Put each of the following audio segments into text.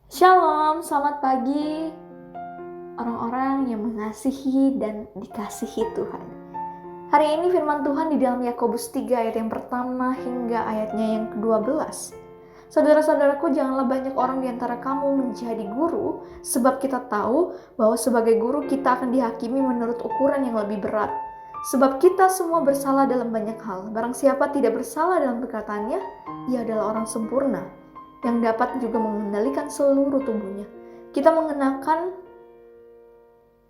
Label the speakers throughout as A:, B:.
A: Shalom, selamat pagi orang-orang yang mengasihi dan dikasihi Tuhan. Hari ini firman Tuhan di dalam Yakobus 3 ayat yang pertama hingga ayatnya yang ke-12. Saudara-saudaraku, janganlah banyak orang di antara kamu menjadi guru, sebab kita tahu bahwa sebagai guru kita akan dihakimi menurut ukuran yang lebih berat. Sebab kita semua bersalah dalam banyak hal. Barang siapa tidak bersalah dalam perkataannya, ia adalah orang sempurna, yang dapat juga mengendalikan seluruh tubuhnya. Kita mengenakan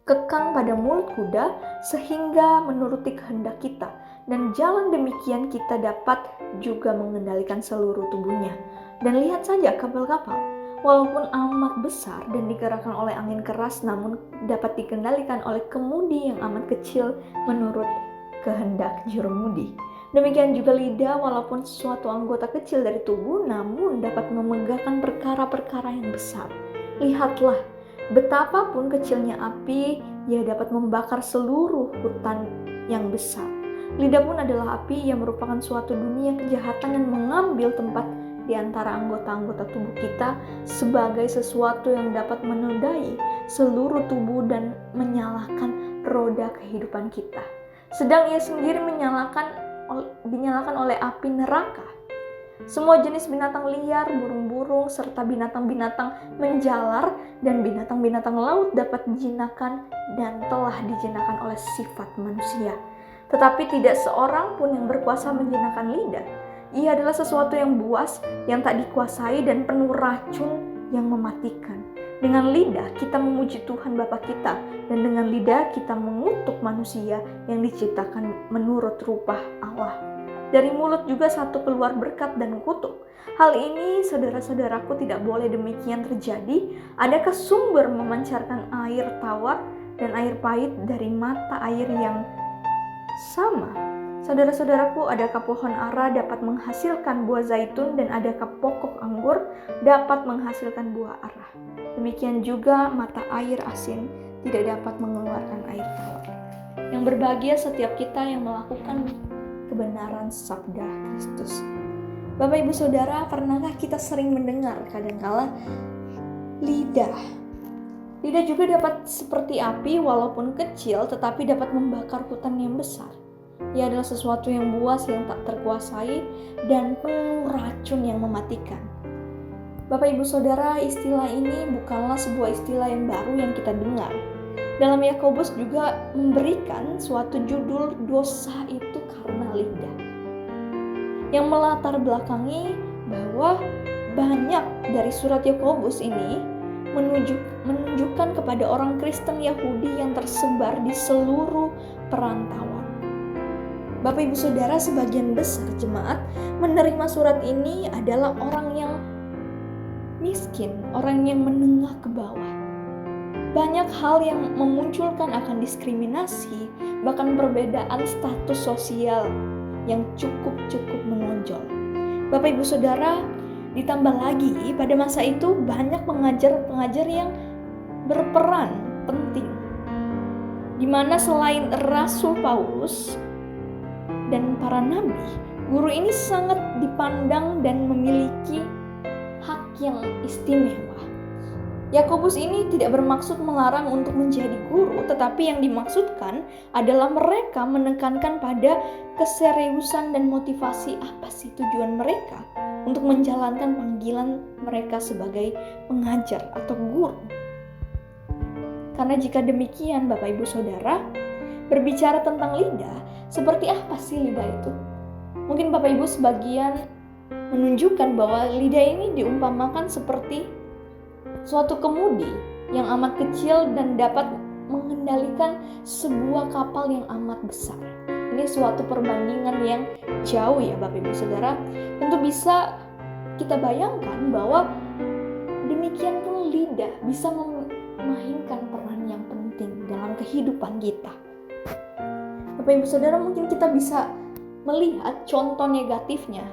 A: kekang pada mulut kuda sehingga menuruti kehendak kita, dan jalan demikian kita dapat juga mengendalikan seluruh tubuhnya. Dan lihat saja kapal-kapal, walaupun amat besar dan digerakkan oleh angin keras, namun dapat dikendalikan oleh kemudi yang amat kecil menurut kehendak jurumudi. Demikian juga lidah, walaupun sesuatu anggota kecil dari tubuh, namun dapat memegahkan perkara-perkara yang besar. Lihatlah, betapapun kecilnya api, ia dapat membakar seluruh hutan yang besar. Lidah pun adalah api yang merupakan suatu dunia kejahatan yang mengambil tempat di antara anggota-anggota tubuh kita sebagai sesuatu yang dapat menodai seluruh tubuh dan menyalakan roda kehidupan kita. Sedang ia sendiri dinyalakan oleh api neraka. Semua jenis binatang liar, burung-burung, serta binatang-binatang menjalar dan binatang-binatang laut dapat dijinakan dan telah dijinakan oleh sifat manusia. Tetapi tidak seorang pun yang berkuasa menjinakan lidah. Ia adalah sesuatu yang buas, yang tak dikuasai dan penuh racun yang mematikan. Dengan lidah kita memuji Tuhan Bapa kita, dan dengan lidah kita mengutuk manusia yang diciptakan menurut rupa Allah. Dari mulut juga satu keluar berkat dan kutuk. Hal ini, saudara-saudaraku, tidak boleh demikian terjadi. Adakah sumber memancarkan air tawar dan air pahit dari mata air yang sama? Saudara-saudaraku, adakah pohon ara dapat menghasilkan buah zaitun, dan adakah pokok anggur dapat menghasilkan buah ara? Demikian juga mata air asin tidak dapat mengeluarkan air tawar. Yang berbahagia setiap kita yang melakukan kebenaran sabda Kristus. Bapak Ibu Saudara, pernahkah kita sering mendengar kadangkala lidah juga dapat seperti api, walaupun kecil tetapi dapat membakar hutan yang besar. Ia adalah sesuatu yang buas, yang tak terkuasai dan penuh racun yang mematikan. Bapak Ibu Saudara, istilah ini bukanlah sebuah istilah yang baru yang kita dengar. Dalam Yakobus juga memberikan suatu judul, dosa itu karena lidah, yang melatar belakangi bahwa banyak dari surat Yakobus ini menunjukkan kepada orang Kristen Yahudi yang tersebar di seluruh perantauan. Bapak Ibu Saudara, sebagian besar jemaat menerima surat ini adalah orang yang miskin, orang yang menengah ke bawah. Banyak hal yang memunculkan akan diskriminasi, bahkan perbedaan status sosial yang cukup menonjol. Bapak Ibu Saudara, ditambah lagi pada masa itu banyak pengajar-pengajar yang berperan penting, di mana selain Rasul Paulus dan para nabi, guru ini sangat dipandang dan memiliki hak yang istimewa. Yakobus ini tidak bermaksud melarang untuk menjadi guru, tetapi yang dimaksudkan adalah mereka menekankan pada keseriusan dan motivasi apa sih tujuan mereka untuk menjalankan panggilan mereka sebagai pengajar atau guru. Karena jika demikian, Bapak Ibu Saudara, berbicara tentang lidah, seperti apa sih lidah itu? Mungkin Bapak Ibu sebagian menunjukkan bahwa lidah ini diumpamakan seperti suatu kemudi yang amat kecil dan dapat mengendalikan sebuah kapal yang amat besar. Ini suatu perbandingan yang jauh ya Bapak Ibu Saudara. Tentu bisa kita bayangkan bahwa demikian pun lidah bisa memainkan peran yang penting dalam kehidupan kita. Bapak Ibu Saudara, mungkin kita bisa melihat contoh negatifnya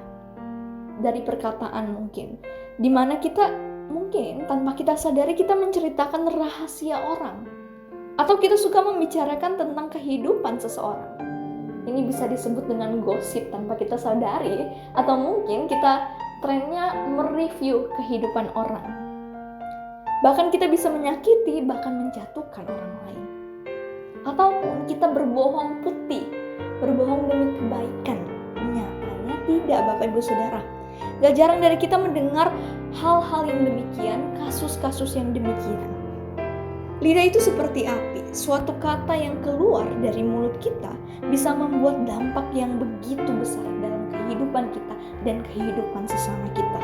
A: dari perkataan mungkin, di mana kita mungkin tanpa kita sadari kita menceritakan rahasia orang, atau kita suka membicarakan tentang kehidupan seseorang. Ini bisa disebut dengan gosip tanpa kita sadari, atau mungkin kita trennya mereview kehidupan orang. Bahkan kita bisa menyakiti, bahkan menjatuhkan orang lain. Ataupun kita berbohong putih, berbohong demi kebaikan. Nyatanya tidak, Bapak Ibu Saudara. Gak jarang dari kita mendengar hal-hal yang demikian, kasus-kasus yang demikian. Lidah itu seperti api. Suatu kata yang keluar dari mulut kita bisa membuat dampak yang begitu besar dalam kehidupan kita dan kehidupan sesama kita.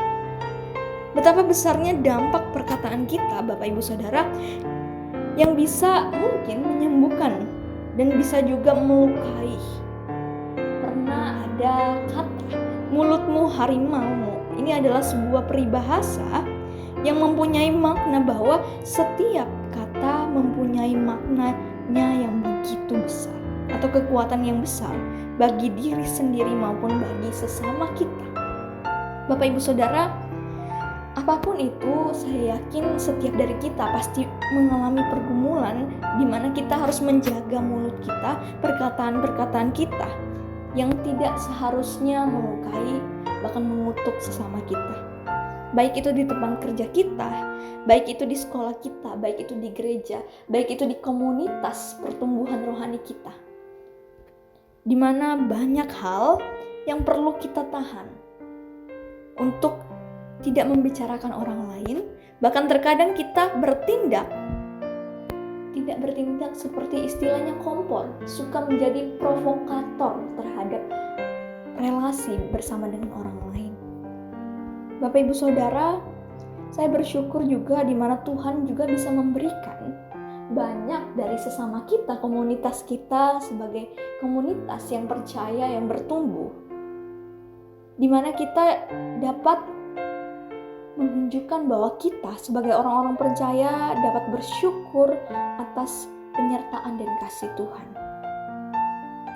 A: Betapa besarnya dampak perkataan kita, Bapak Ibu Saudara, yang bisa mungkin menyembuhkan dan bisa juga melukai. Pernah ada kata, mulutmu harimaumu. Ini adalah sebuah peribahasa yang mempunyai makna bahwa setiap kata mempunyai maknanya yang begitu besar atau kekuatan yang besar bagi diri sendiri maupun bagi sesama kita. Bapak Ibu Saudara, apapun itu, saya yakin setiap dari kita pasti mengalami pergumulan di mana kita harus menjaga mulut kita, perkataan-perkataan kita yang tidak seharusnya melukai, bahkan mengutuk sesama kita. Baik itu di tempat kerja kita, baik itu di sekolah kita, baik itu di gereja, baik itu di komunitas pertumbuhan rohani kita. Di mana banyak hal yang perlu kita tahan untuk tidak membicarakan orang lain, bahkan terkadang kita tidak bertindak seperti istilahnya kompor, suka menjadi provokator terhadap relasi bersama dengan orang lain. Bapak Ibu Saudara, saya bersyukur juga di mana Tuhan juga bisa memberikan banyak dari sesama kita, komunitas kita sebagai komunitas yang percaya, yang bertumbuh, di mana kita dapat menunjukkan bahwa kita sebagai orang-orang percaya dapat bersyukur atas penyertaan dan kasih Tuhan.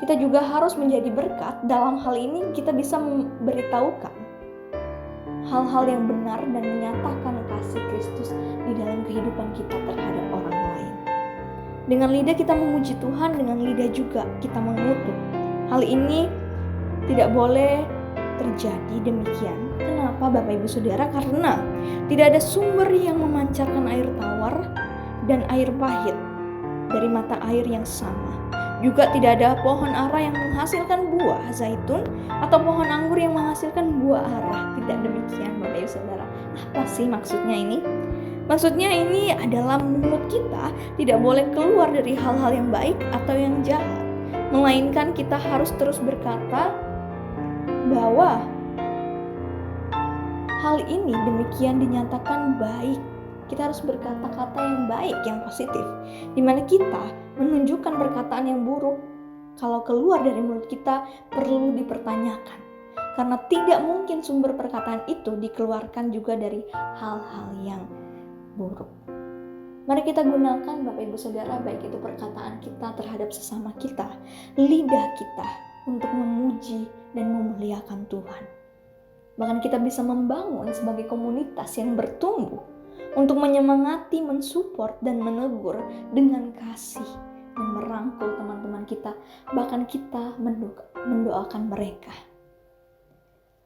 A: Kita juga harus menjadi berkat. Dalam hal ini kita bisa memberitahukan hal-hal yang benar dan menyatakan kasih Kristus di dalam kehidupan kita terhadap orang lain. Dengan lidah kita memuji Tuhan, dengan lidah juga kita mengutuk. Hal ini tidak boleh terjadi demikian. Kenapa Bapak Ibu Saudara? Karena tidak ada sumber yang memancarkan air tawar dan air pahit dari mata air yang sama. Juga tidak ada pohon ara yang menghasilkan buah zaitun atau pohon anggur yang menghasilkan buah ara. Tidak demikian Bapak Ibu Saudara. Apa sih maksudnya ini? Maksudnya ini adalah mulut kita tidak boleh keluar dari hal-hal yang baik atau yang jahat. Melainkan kita harus terus berkata bahwa hal ini demikian dinyatakan baik. Kita harus berkata-kata yang baik, yang positif, di mana kita menunjukkan perkataan yang buruk. Kalau keluar dari mulut kita perlu dipertanyakan, karena tidak mungkin sumber perkataan itu dikeluarkan juga dari hal-hal yang buruk. Mari kita gunakan Bapak Ibu Saudara, baik itu perkataan kita terhadap sesama kita, lidah kita untuk memuji dan memuliakan Tuhan. Bahkan kita bisa membangun sebagai komunitas yang bertumbuh untuk menyemangati, mensupport, dan menegur dengan kasih dan merangkul teman-teman kita. Bahkan kita mendoakan mereka.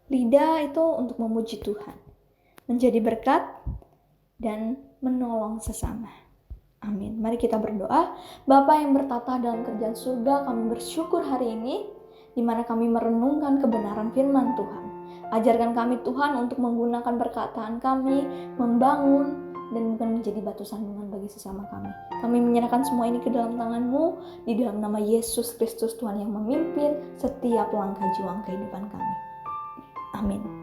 A: Lidah itu untuk memuji Tuhan, menjadi berkat, dan menolong sesama. Amin. Mari kita berdoa. Bapa yang bertata dalam kerajaan surga, kami bersyukur hari ini di mana kami merenungkan kebenaran firman Tuhan. Ajarkan kami Tuhan untuk menggunakan perkataan kami, membangun, dan bukan menjadi batu sandungan bagi sesama kami. Kami menyerahkan semua ini ke dalam tangan-Mu, di dalam nama Yesus Kristus Tuhan yang memimpin setiap langkah juang kehidupan kami. Amin.